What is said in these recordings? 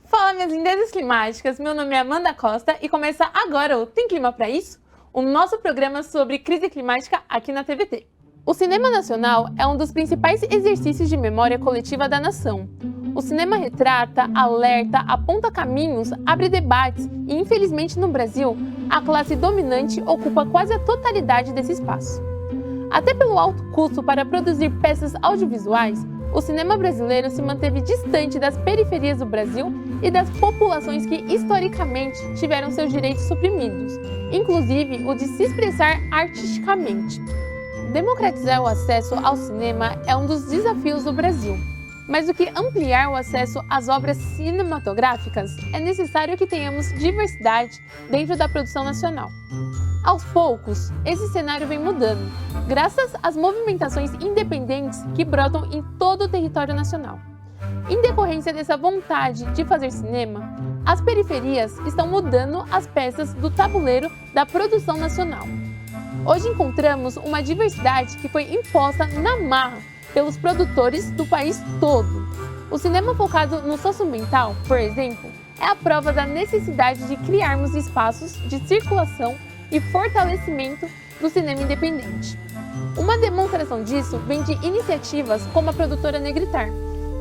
Fala, minhas lindezas climáticas! Meu nome é Amanda Costa e começa agora o Tem Clima Pra Isso? O nosso programa sobre crise climática aqui na TVT. O cinema nacional é um dos principais exercícios de memória coletiva da nação. O cinema retrata, alerta, aponta caminhos, abre debates e, infelizmente, no Brasil, a classe dominante ocupa quase a totalidade desse espaço. Até pelo alto custo para produzir peças audiovisuais, o cinema brasileiro se manteve distante das periferias do Brasil e das populações que, historicamente, tiveram seus direitos suprimidos, inclusive o de se expressar artisticamente. Democratizar o acesso ao cinema é um dos desafios do Brasil. Mais do que ampliar o acesso às obras cinematográficas, é necessário que tenhamos diversidade dentro da produção nacional. Aos poucos, esse cenário vem mudando, graças às movimentações independentes que brotam em todo o território nacional. Em decorrência dessa vontade de fazer cinema, as periferias estão mudando as peças do tabuleiro da produção nacional. Hoje encontramos uma diversidade que foi imposta na marra pelos produtores do país todo. O cinema focado no socioambiental, por exemplo, é a prova da necessidade de criarmos espaços de circulação e fortalecimento do cinema independente. Uma demonstração disso vem de iniciativas como a produtora Negritar,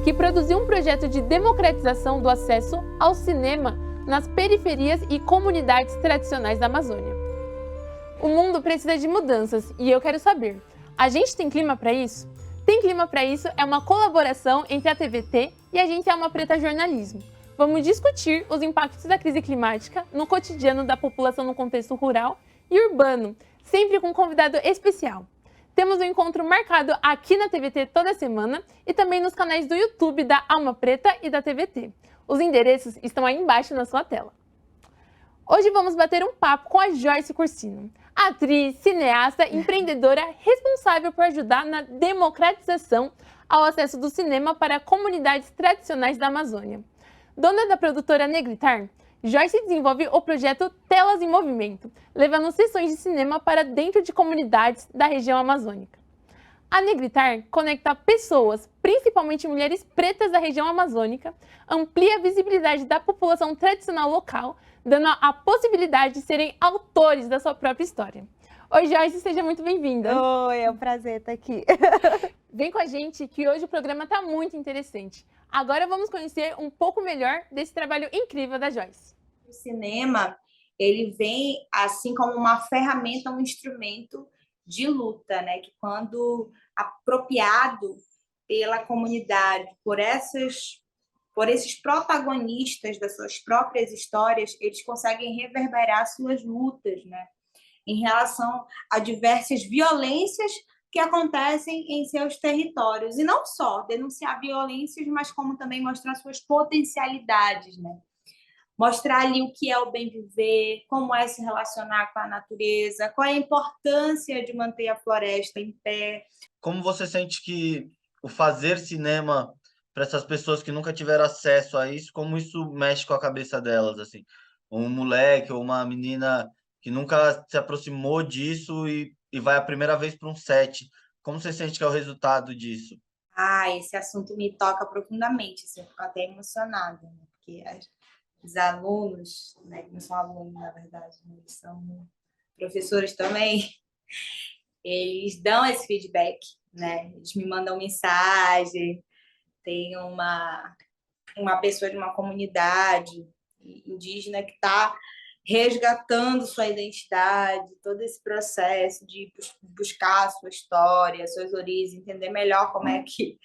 que produziu um projeto de democratização do acesso ao cinema nas periferias e comunidades tradicionais da Amazônia. O mundo precisa de mudanças e eu quero saber, a gente tem clima para isso? Tem Clima Pra Isso é uma colaboração entre a TVT e a Agência Alma Preta Jornalismo. Vamos discutir os impactos da crise climática no cotidiano da população no contexto rural e urbano, sempre com um convidado especial. Temos um encontro marcado aqui na TVT toda semana e também nos canais do YouTube da Alma Preta e da TVT. Os endereços estão aí embaixo na sua tela. Hoje vamos bater um papo com a Joyce Cursino, atriz, cineasta, empreendedora responsável por ajudar na democratização ao acesso do cinema para comunidades tradicionais da Amazônia. Dona da produtora Negritar, Joyce desenvolve o projeto Telas em Movimento, levando sessões de cinema para dentro de comunidades da região amazônica. A Negritar conecta pessoas, principalmente mulheres pretas da região amazônica, amplia a visibilidade da população tradicional local, dando a possibilidade de serem autores da sua própria história. Oi, Joyce, seja muito bem-vinda. Oi, é um prazer estar aqui. Vem com a gente que hoje o programa está muito interessante. Agora vamos conhecer um pouco melhor desse trabalho incrível da Joyce. O cinema, ele vem assim como uma ferramenta, um instrumento de luta, né? Que quando apropriado pela comunidade, por esses protagonistas das suas próprias histórias, eles conseguem reverberar suas lutas, né? Em relação a diversas violências que acontecem em seus territórios. E não só denunciar violências, mas como também mostrar suas potencialidades, né? Mostrar ali o que é o bem viver, como é se relacionar com a natureza, qual é a importância de manter a floresta em pé. Como você sente que o fazer cinema para essas pessoas que nunca tiveram acesso a isso, como isso mexe com a cabeça delas, assim? Um moleque ou uma menina que nunca se aproximou disso e vai a primeira vez para um set. Como você sente que é o resultado disso? Esse assunto me toca profundamente, assim, eu fico até emocionada, né? Porque os alunos, né, que não são alunos, na verdade, né, eles são professores também, eles dão esse feedback, né? Eles me mandam mensagem. Tem uma pessoa de uma comunidade indígena que está resgatando sua identidade, todo esse processo de buscar a sua história, suas origens, entender melhor como é que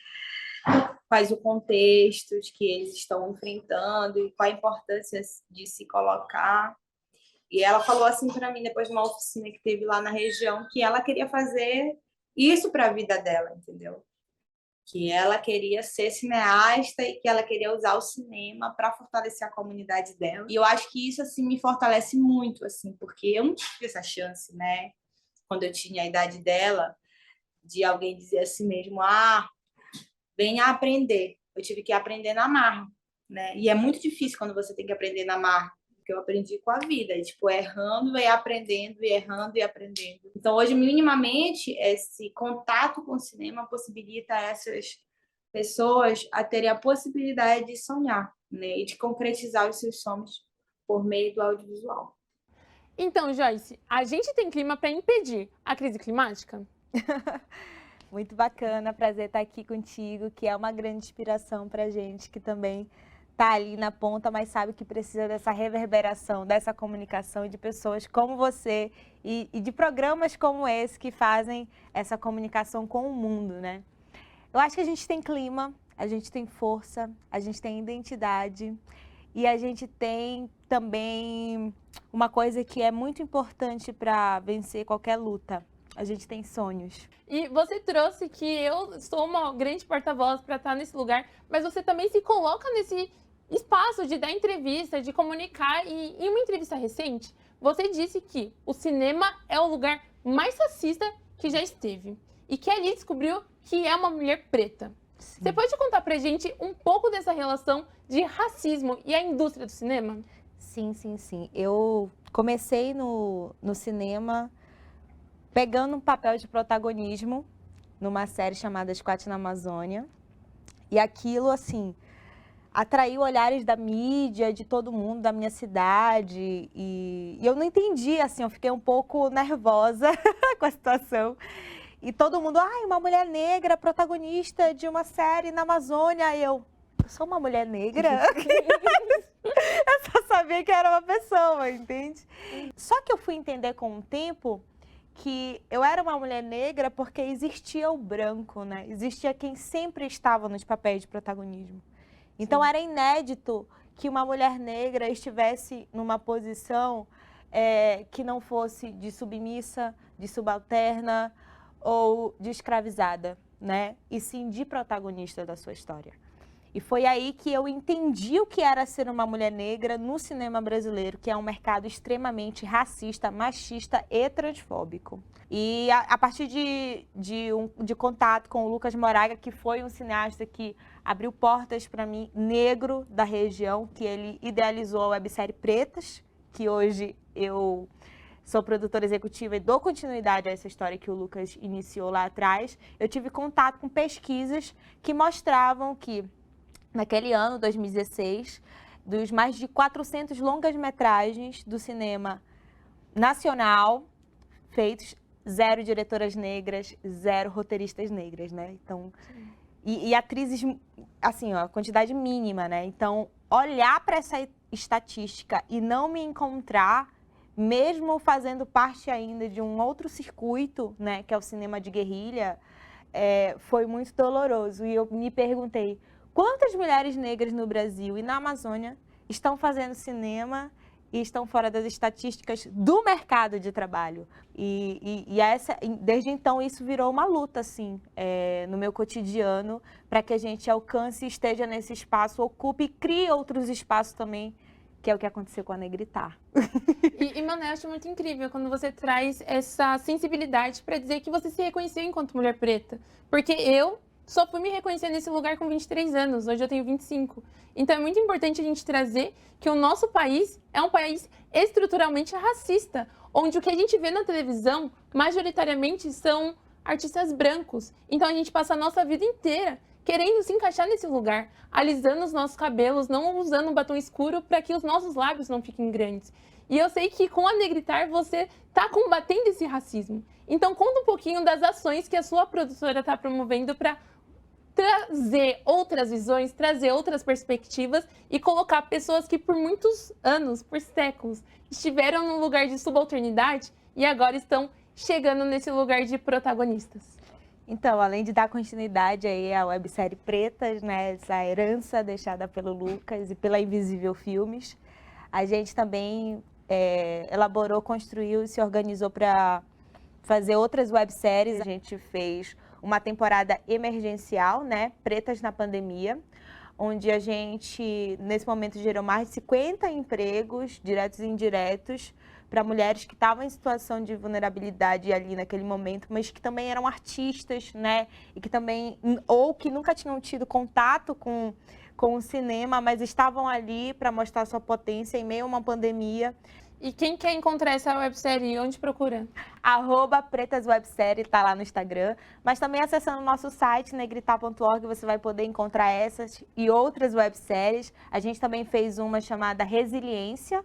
faz o contexto de que eles estão enfrentando e qual a importância de se colocar. E ela falou assim para mim, depois de uma oficina que teve lá na região, que ela queria fazer isso para a vida dela, entendeu? Que ela queria ser cineasta e que ela queria usar o cinema para fortalecer a comunidade dela. E eu acho que isso assim me fortalece muito, assim, porque eu não tive essa chance, né? Quando eu tinha a idade dela, de alguém dizer assim mesmo, venha aprender. Eu tive que aprender na marra, né? E é muito difícil quando você tem que aprender na marra, porque eu aprendi com a vida, tipo, errando e aprendendo, e errando e aprendendo. Então, hoje, minimamente, esse contato com o cinema possibilita essas pessoas a terem a possibilidade de sonhar, né? E de concretizar os seus sonhos por meio do audiovisual. Então, Joyce, a gente tem clima para impedir a crise climática? Muito bacana, prazer estar aqui contigo, que é uma grande inspiração para a gente que também está ali na ponta, mas sabe que precisa dessa reverberação, dessa comunicação e de pessoas como você e de programas como esse que fazem essa comunicação com o mundo, né? Eu acho que a gente tem clima, a gente tem força, a gente tem identidade e a gente tem também uma coisa que é muito importante para vencer qualquer luta. A gente tem sonhos. E você trouxe que eu sou uma grande porta-voz para estar nesse lugar, mas você também se coloca nesse espaço de dar entrevista, de comunicar. E em uma entrevista recente, você disse que o cinema é o lugar mais racista que já esteve. E que ali descobriu que é uma mulher preta. Sim. Você pode contar pra gente um pouco dessa relação de racismo e a indústria do cinema? Sim, sim, sim. Eu comecei no cinema pegando um papel de protagonismo numa série chamada Squat na Amazônia. E aquilo, assim, atraiu olhares da mídia, de todo mundo, da minha cidade. E eu não entendi, assim, eu fiquei um pouco nervosa com a situação. E todo mundo, uma mulher negra protagonista de uma série na Amazônia. E eu sou uma mulher negra? Eu só sabia que era uma pessoa, entende? Só que eu fui entender com o tempo que eu era uma mulher negra porque existia o branco, né? Existia quem sempre estava nos papéis de protagonismo. Então era inédito que uma mulher negra estivesse numa posição que não fosse de submissa, de subalterna ou de escravizada, né? E sim de protagonista da sua história. E foi aí que eu entendi o que era ser uma mulher negra no cinema brasileiro, que é um mercado extremamente racista, machista e transfóbico. E a partir de contato com o Lucas Moraga, que foi um cineasta que abriu portas para mim, negro da região, que ele idealizou a websérie Pretas, que hoje eu sou produtora executiva e dou continuidade a essa história que o Lucas iniciou lá atrás. Eu tive contato com pesquisas que mostravam que naquele ano, 2016, dos mais de 400 longas-metragens do cinema nacional feitos, 0 diretoras negras, 0 roteiristas negras, né? Então, e atrizes, assim, ó, quantidade mínima, né? Então, olhar para essa estatística e não me encontrar, mesmo fazendo parte ainda de um outro circuito, né, que é o cinema de guerrilha, foi muito doloroso. E eu me perguntei, quantas mulheres negras no Brasil e na Amazônia estão fazendo cinema e estão fora das estatísticas do mercado de trabalho? Desde então, isso virou uma luta, assim, no meu cotidiano, para que a gente alcance, esteja nesse espaço, ocupe e crie outros espaços também, que é o que aconteceu com a Negritar. Mano, eu acho muito incrível quando você traz essa sensibilidade para dizer que você se reconheceu enquanto mulher preta. Porque eu só fui me reconhecer nesse lugar com 23 anos, hoje eu tenho 25. Então é muito importante a gente trazer que o nosso país é um país estruturalmente racista, onde o que a gente vê na televisão, majoritariamente, são artistas brancos. Então a gente passa a nossa vida inteira querendo se encaixar nesse lugar, alisando os nossos cabelos, não usando batom escuro para que os nossos lábios não fiquem grandes. E eu sei que com a Negritar você está combatendo esse racismo. Então conta um pouquinho das ações que a sua produtora está promovendo para trazer outras visões, trazer outras perspectivas e colocar pessoas que por muitos anos, por séculos, estiveram num lugar de subalternidade e agora estão chegando nesse lugar de protagonistas. Então, além de dar continuidade aí à websérie Pretas, né, essa herança deixada pelo Lucas e pela Invisível Filmes, a gente também elaborou, construiu e se organizou para fazer outras webséries. A gente fez uma temporada emergencial, né, Pretas na Pandemia, onde a gente, nesse momento, gerou mais de 50 empregos, diretos e indiretos, para mulheres que estavam em situação de vulnerabilidade ali naquele momento, mas que também eram artistas, né, e que também, ou que nunca tinham tido contato com o cinema, mas estavam ali para mostrar sua potência em meio a uma pandemia. E quem quer encontrar essa websérie, onde procura? @pretaswebsérie, tá lá no Instagram. Mas também acessando o nosso site, negritar.org, você vai poder encontrar essas e outras webséries. A gente também fez uma chamada Resiliência.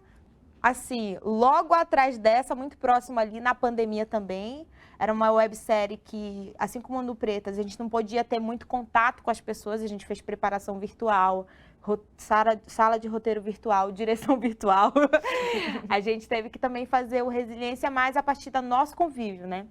Assim, logo atrás dessa, muito próximo ali, na pandemia também. Era uma websérie que, assim como no Pretas, a gente não podia ter muito contato com as pessoas. A gente fez preparação virtual, sala de roteiro virtual, direção virtual. A gente teve que também fazer o Resiliência mais a partir do nosso convívio, né?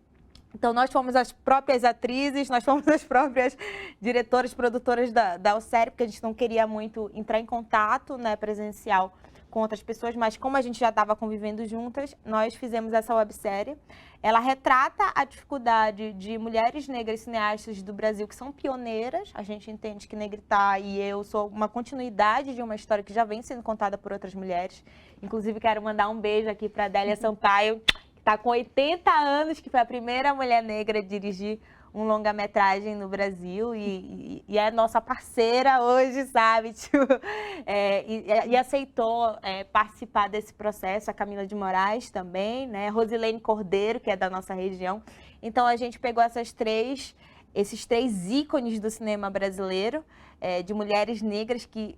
Então, nós fomos as próprias atrizes, nós fomos as próprias diretoras, produtoras da Alcere, porque a gente não queria muito entrar em contato, né, presencial com outras pessoas, mas como a gente já estava convivendo juntas, nós fizemos essa websérie. Ela retrata a dificuldade de mulheres negras cineastas do Brasil que são pioneiras. A gente entende que Negritar e eu sou uma continuidade de uma história que já vem sendo contada por outras mulheres. Inclusive, quero mandar um beijo aqui para a Adélia Sampaio, que está com 80 anos, que foi a primeira mulher negra a dirigir um longa-metragem no Brasil e é nossa parceira hoje, sabe? Tipo, e aceitou participar desse processo. A Camila de Moraes também, né? Rosilene Cordeiro, que é da nossa região. Então, a gente pegou esses três ícones do cinema brasileiro, de mulheres negras que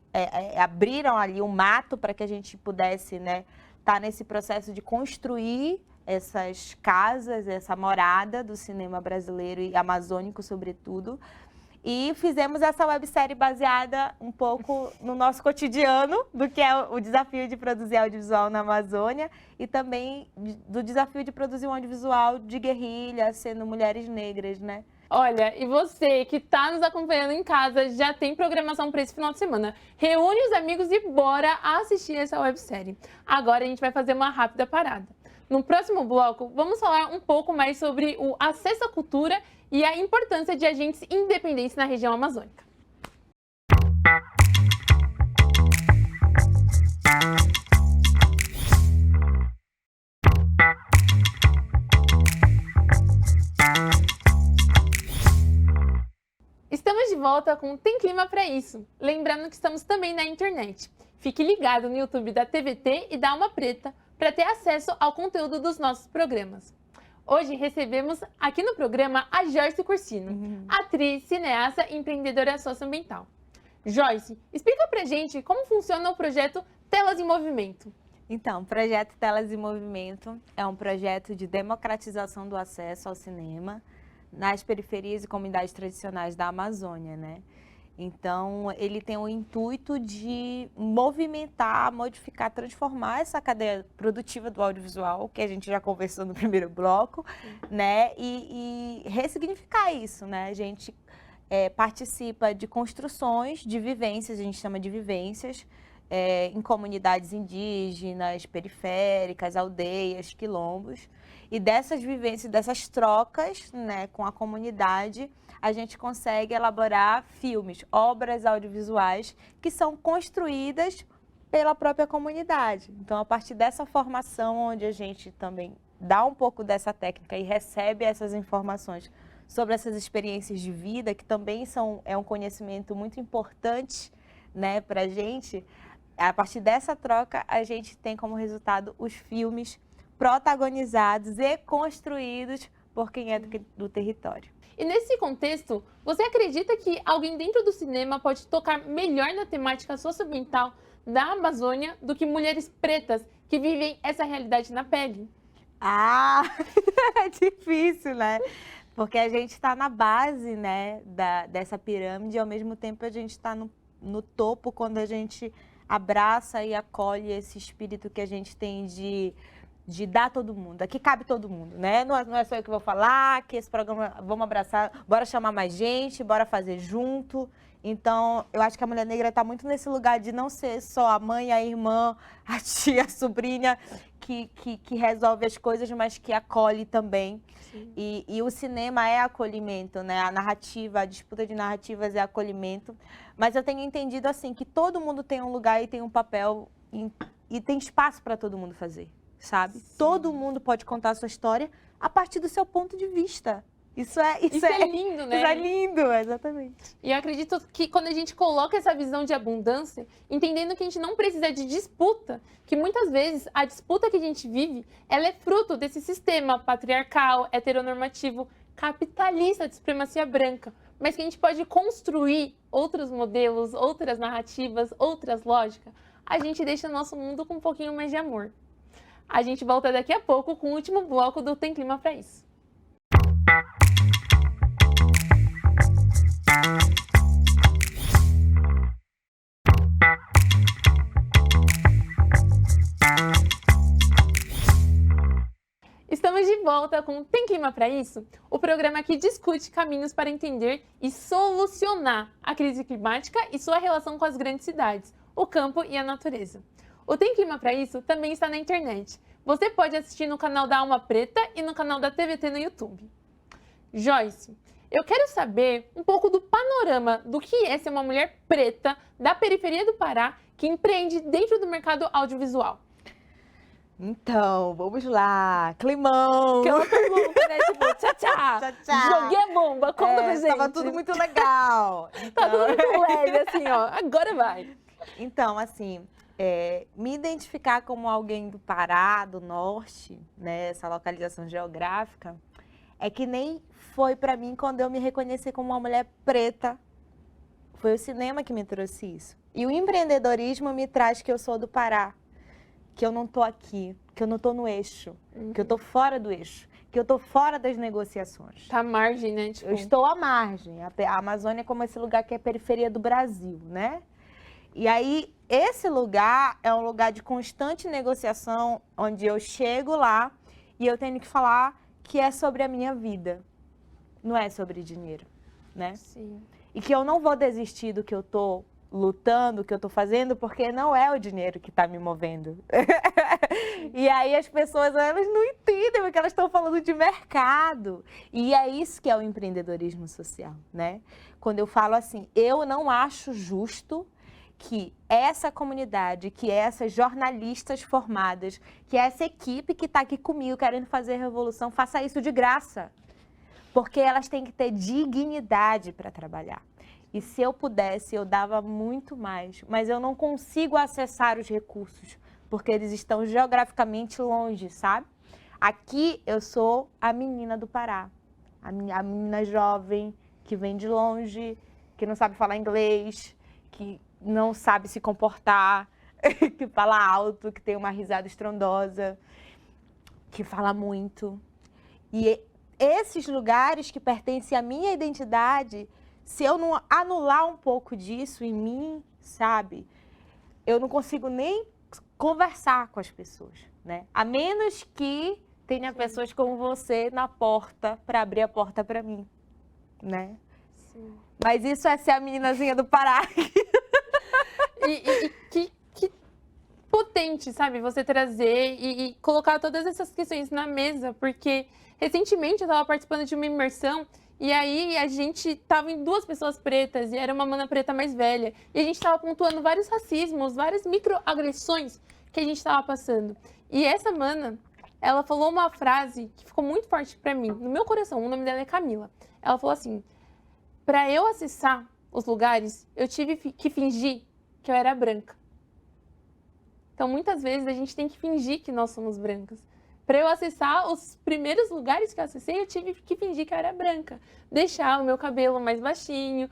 abriram ali um mato para que a gente pudesse, né, estar nesse processo de construir essas casas, essa morada do cinema brasileiro e amazônico, sobretudo. E fizemos essa websérie baseada um pouco no nosso cotidiano, do que é o desafio de produzir audiovisual na Amazônia e também do desafio de produzir um audiovisual de guerrilha, sendo mulheres negras, né? Olha, e você que está nos acompanhando em casa, já tem programação para esse final de semana. Reúne os amigos e bora assistir essa websérie. Agora a gente vai fazer uma rápida parada. No próximo bloco, vamos falar um pouco mais sobre o acesso à cultura e a importância de agentes independentes na região amazônica. Estamos de volta com Tem Clima Pra Isso. Lembrando que estamos também na internet. Fique ligado no YouTube da TVT e da Alma Preta para ter acesso ao conteúdo dos nossos programas. Hoje recebemos aqui no programa a Joyce Cursino, atriz, cineasta e empreendedora socioambiental. Joyce, explica pra gente como funciona o projeto Telas em Movimento. Então, o projeto Telas em Movimento é um projeto de democratização do acesso ao cinema nas periferias e comunidades tradicionais da Amazônia, né? Então, ele tem o intuito de movimentar, modificar, transformar essa cadeia produtiva do audiovisual, que a gente já conversou no primeiro bloco, né? E ressignificar isso, né? A gente participa de construções, de vivências, a gente chama de vivências, em comunidades indígenas, periféricas, aldeias, quilombos. E dessas vivências, dessas trocas, né, com a comunidade, a gente consegue elaborar filmes, obras audiovisuais que são construídas pela própria comunidade. Então, a partir dessa formação, onde a gente também dá um pouco dessa técnica e recebe essas informações sobre essas experiências de vida, que também é um conhecimento muito importante, né, para a gente, a partir dessa troca, a gente tem como resultado os filmes protagonizados e construídos por quem é do território. E nesse contexto, você acredita que alguém dentro do cinema pode tocar melhor na temática socioambiental da Amazônia do que mulheres pretas que vivem essa realidade na pele? Ah, é difícil, né? Porque a gente está na base, né, dessa pirâmide e ao mesmo tempo a gente está no topo quando a gente abraça e acolhe esse espírito que a gente tem de dar a todo mundo. Aqui cabe todo mundo, né? Não é só eu que vou falar, que esse programa, vamos abraçar, bora chamar mais gente, bora fazer junto. Então, eu acho que a mulher negra está muito nesse lugar de não ser só a mãe, a irmã, a tia, a sobrinha que resolve as coisas, mas que acolhe também. E o cinema é acolhimento, né? A narrativa, a disputa de narrativas é acolhimento. Mas eu tenho entendido assim que todo mundo tem um lugar e tem um papel e tem espaço para todo mundo fazer, sabe? Sim. Todo mundo pode contar a sua história a partir do seu ponto de vista. Isso é lindo, né? Isso é lindo, exatamente. E eu acredito que quando a gente coloca essa visão de abundância, entendendo que a gente não precisa de disputa, que muitas vezes a disputa que a gente vive, ela é fruto desse sistema patriarcal, heteronormativo, capitalista de supremacia branca, mas que a gente pode construir outros modelos, outras narrativas, outras lógicas, a gente deixa o nosso mundo com um pouquinho mais de amor. A gente volta daqui a pouco com o último bloco do Tem Clima Pra Isso. Estamos de volta com Tem Clima Pra Isso? O programa que discute caminhos para entender e solucionar a crise climática e sua relação com as grandes cidades, o campo e a natureza. O Tem Clima Pra Isso também está na internet. Você pode assistir no canal da Alma Preta e no canal da TVT no YouTube. Joyce, eu quero saber um pouco do panorama do que é ser uma mulher preta da periferia do Pará que empreende dentro do mercado audiovisual. Então, vamos lá. Climão. Aquela pergunta, né? Tipo, tchá, tchá. Tchá, tchá. Joguei a bomba, conta pra gente. Tava tudo muito legal. Tá tudo muito leve, assim, ó. Agora vai. Então, assim, me identificar como alguém do Pará, do Norte, né, essa localização geográfica, é que nem foi pra mim quando eu me reconheci como uma mulher preta. Foi o cinema que me trouxe isso. E o empreendedorismo me traz que eu sou do Pará, que eu não tô aqui, que eu não tô no eixo, que eu tô fora do eixo, que eu tô fora das negociações. Tá à margem, né? Tipo... Eu estou à margem. A Amazônia é como esse lugar que é a periferia do Brasil, né? E aí, esse lugar é um lugar de constante negociação, onde eu chego lá e eu tenho que falar que é sobre a minha vida, não é sobre dinheiro, né? Sim. E que eu não vou desistir do que eu tô lutando, o que eu tô fazendo, porque não é o dinheiro que tá me movendo. E aí as pessoas, elas não entendem, porque elas estão falando de mercado. E é isso que é o empreendedorismo social, né? Quando eu falo assim, eu não acho justo que essa comunidade, que essas jornalistas formadas, que essa equipe que está aqui comigo querendo fazer revolução, faça isso de graça. Porque elas têm que ter dignidade para trabalhar. E se eu pudesse, eu dava muito mais. Mas eu não consigo acessar os recursos, porque eles estão geograficamente longe, sabe? Aqui eu sou a menina do Pará. A menina jovem, que vem de longe, que não sabe falar inglês, que não sabe se comportar, que fala alto, que tem uma risada estrondosa, que fala muito. E esses lugares que pertencem à minha identidade, se eu não anular um pouco disso em mim, sabe, eu não consigo nem conversar com as pessoas, né? A menos que tenha pessoas como você na porta para abrir a porta para mim, né? Sim. Mas isso é ser a meninazinha do Pará. E que potente, sabe? Você trazer e colocar todas essas questões na mesa, porque recentemente eu estava participando de uma imersão e aí a gente tava em 2 pessoas pretas e era uma mana preta mais velha. E a gente tava pontuando vários racismos, várias microagressões que a gente tava passando. E essa mana, ela falou uma frase que ficou muito forte pra mim, no meu coração. O nome dela é Camila. Ela falou assim: pra eu acessar os lugares, eu tive que fingir que eu era branca. Então, muitas vezes, a gente tem que fingir que nós somos brancas. Para eu acessar os primeiros lugares que eu acessei, eu tive que fingir que eu era branca. Deixar o meu cabelo mais baixinho,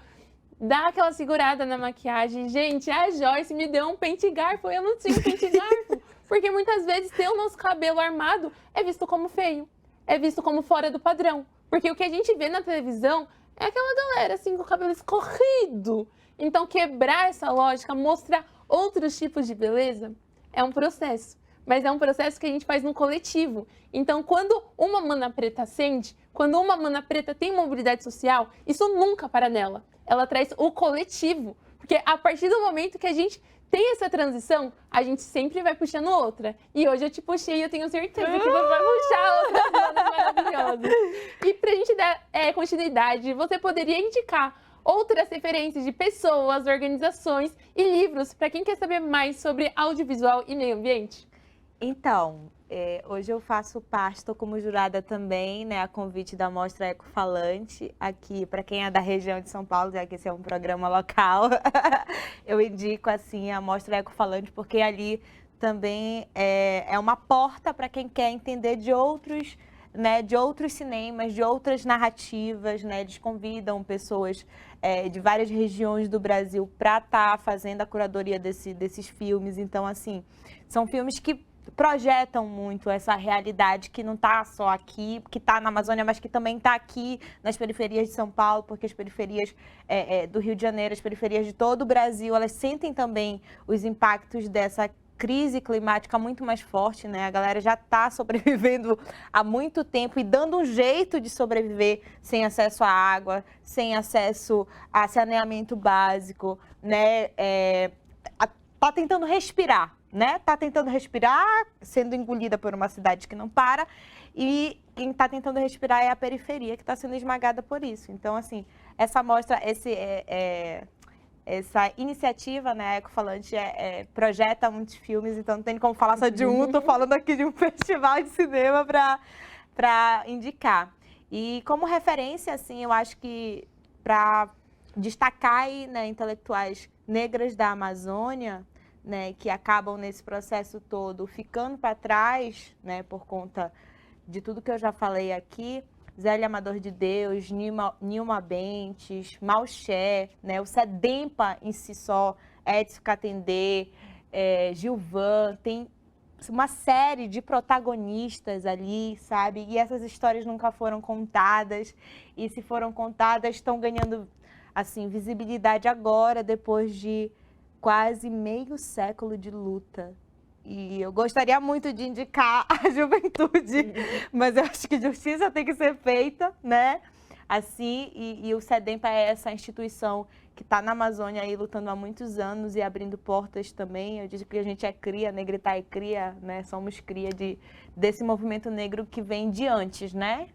dar aquela segurada na maquiagem. Gente, a Joyce me deu um pente garfo, eu não tinha um pente garfo. Porque muitas vezes ter o nosso cabelo armado é visto como feio, é visto como fora do padrão. Porque o que a gente vê na televisão é aquela galera assim com o cabelo escorrido. Então, quebrar essa lógica, mostrar outros tipos de beleza, é um processo. Mas é um processo que a gente faz no coletivo. Então, quando uma mana preta ascende, quando uma mana preta tem mobilidade social, isso nunca para nela. Ela traz o coletivo. Porque a partir do momento que a gente tem essa transição, a gente sempre vai puxando outra. E hoje eu te puxei e eu tenho certeza que você vai puxar outras manas maravilhosas. E pra gente dar continuidade, você poderia indicar outras referências de pessoas, organizações e livros para quem quer saber mais sobre audiovisual e meio ambiente? Então, Hoje eu faço parte, estou como jurada também, né, a convite da Mostra Ecofalante, aqui, para quem é da região de São Paulo, já que esse é um programa local, eu indico, assim, a Mostra Ecofalante, porque ali também é uma porta para quem quer entender de outros, né, de outros cinemas, de outras narrativas, né, eles convidam pessoas de várias regiões do Brasil para estar fazendo a curadoria desses filmes, então, assim, são filmes que projetam muito essa realidade que não está só aqui, que está na Amazônia, mas que também está aqui nas periferias de São Paulo, porque as periferias do Rio de Janeiro, as periferias de todo o Brasil, elas sentem também os impactos dessa crise climática muito mais forte, né? A galera já está sobrevivendo há muito tempo e dando um jeito de sobreviver sem acesso à água, sem acesso a saneamento básico, né? Tá tentando respirar, né? Tá tentando respirar, sendo engolida por uma cidade que não para, e quem está tentando respirar é a periferia, que está sendo esmagada por isso. Então, assim, essa mostra, essa iniciativa, né, Ecofalante, projeta muitos filmes, então não tem como falar só de um, estou falando aqui de um festival de cinema para indicar. E como referência, assim, eu acho que para destacar aí, né, intelectuais negras da Amazônia, né, que acabam nesse processo todo ficando para trás, né, por conta de tudo que eu já falei aqui, Zélia Amador de Deus, Nilma Bentes, Malché, né, o Sedempa em si só, Edson Catendê, Gilvan, tem uma série de protagonistas ali, sabe? E essas histórias nunca foram contadas, e se foram contadas estão ganhando, assim, visibilidade agora, depois de quase meio século de luta. E eu gostaria muito de indicar a juventude, mas eu acho que justiça tem que ser feita, né? Assim, e o Sedempa é essa instituição que está na Amazônia aí lutando há muitos anos e abrindo portas também. Eu digo que a gente é cria, Negrita é cria, né? Somos cria desse movimento negro que vem de antes, né?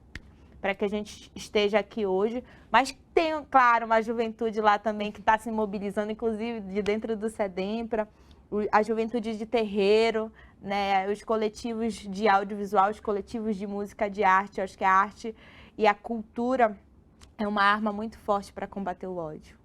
Para que a gente esteja aqui hoje. Mas tem, claro, uma juventude lá também que está se mobilizando, inclusive de dentro do Sedempa, a juventude de terreiro, né? Os coletivos de audiovisual, os coletivos de música, de arte. Eu acho que a arte e a cultura é uma arma muito forte para combater o ódio.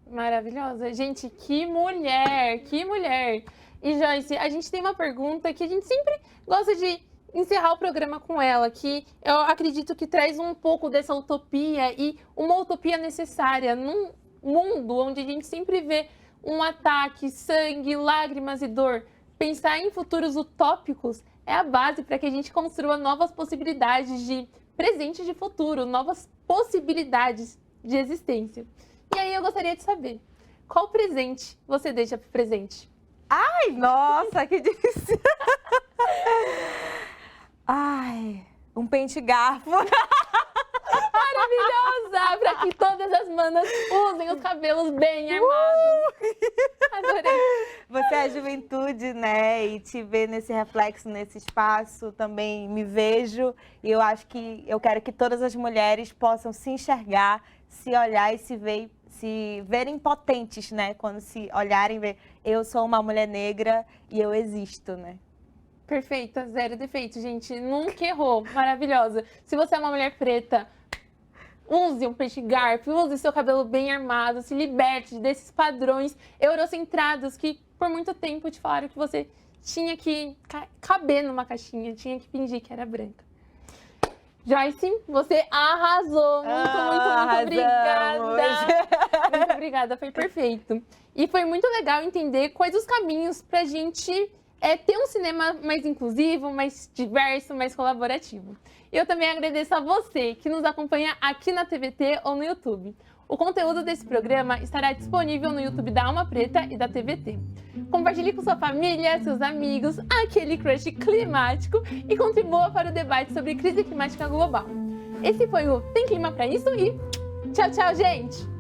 Maravilhosa. Gente, que mulher, que mulher. E Joyce, a gente tem uma pergunta que a gente sempre gosta de encerrar o programa com ela, que eu acredito que traz um pouco dessa utopia e uma utopia necessária num mundo onde a gente sempre vê um ataque, sangue, lágrimas e dor. Pensar em futuros utópicos é a base para que a gente construa novas possibilidades de presente e de futuro, novas possibilidades de existência. E aí eu gostaria de saber, qual presente você deixa para o presente? Ai, nossa, que difícil. Ai, um pente garfo. Maravilhosa! Para que todas as manas usem os cabelos bem armados. Adorei. Você é a juventude, né? E te ver nesse reflexo, nesse espaço, também me vejo. E eu acho que eu quero que todas as mulheres possam se enxergar, se olhar e se verem potentes, né? Quando se olharem e ver, eu sou uma mulher negra e eu existo, né? Perfeita, zero defeito, gente. Nunca errou. Maravilhosa. Se você é uma mulher preta, use um peixe garfo, use seu cabelo bem armado, se liberte desses padrões eurocentrados que por muito tempo te falaram que você tinha que caber numa caixinha, tinha que fingir que era branca. Joyce, você arrasou. Muito obrigada. Muito obrigada, foi perfeito. E foi muito legal entender quais os caminhos pra gente ter um cinema mais inclusivo, mais diverso, mais colaborativo. Eu também agradeço a você que nos acompanha aqui na TVT ou no YouTube. O conteúdo desse programa estará disponível no YouTube da Alma Preta e da TVT. Compartilhe com sua família, seus amigos, aquele crush climático e contribua para o debate sobre crise climática global. Esse foi o Tem Clima Pra Isso e tchau, tchau, gente!